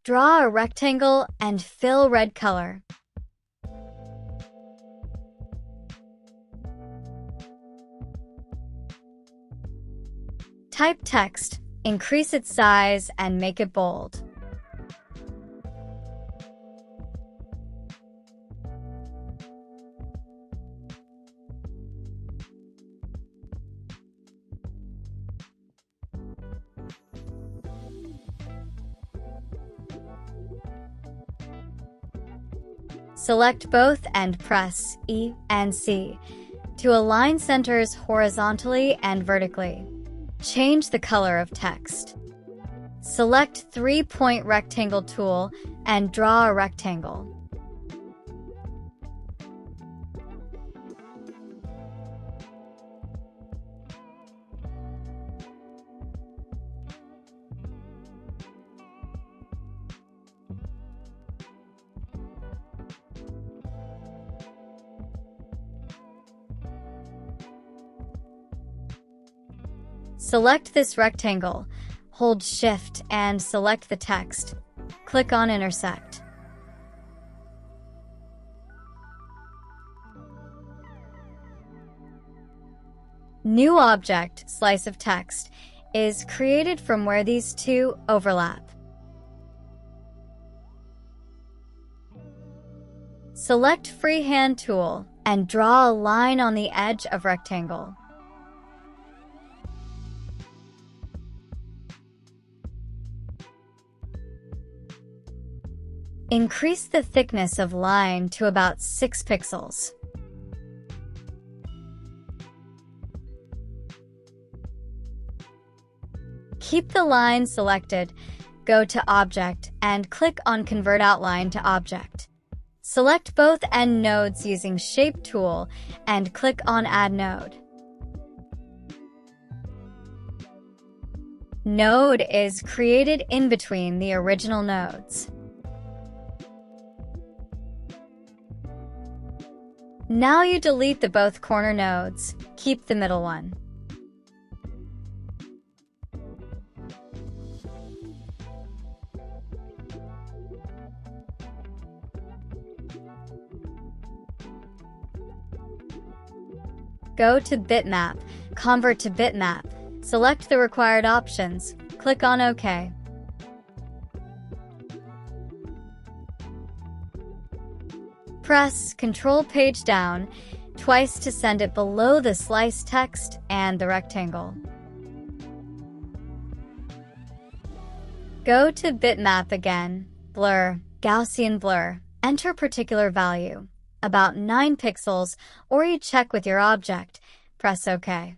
Draw a rectangle and fill red color. Type text, increase its size, and make it bold. Select both and press E and C to align centers horizontally and vertically. Change the color of text. Select 3-point rectangle tool and draw a rectangle. Select this rectangle, hold Shift and select the text. Click on Intersect. New object, slice of text, is created from where these two overlap. Select Freehand tool and draw a line on the edge of rectangle. Increase the thickness of line to about 6 pixels. Keep the line selected, go to Object, and click on Convert Outline to Object. Select both end nodes using Shape tool and click on Add Node. Node is created in between the original nodes. Now you delete the both corner nodes. Keep the middle one. Go to Bitmap, Convert to Bitmap. Select the required options. Click on OK. Press Control Page down twice to send it below the sliced text and the rectangle. Go to Bitmap again, Blur, Gaussian Blur, enter particular value, about 9 pixels, or you check with your object. Press OK.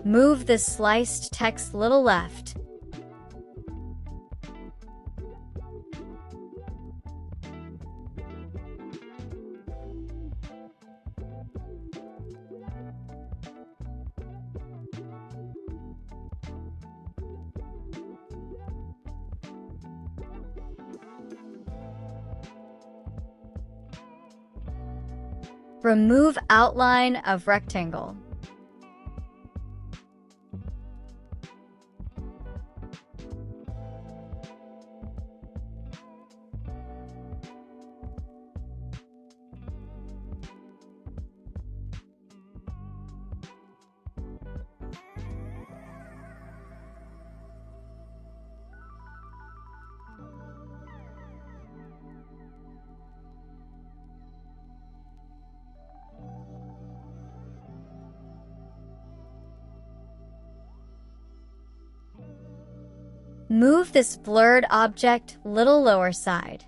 Move the sliced text little left. Remove outline of rectangle. Move this blurred object little lower side.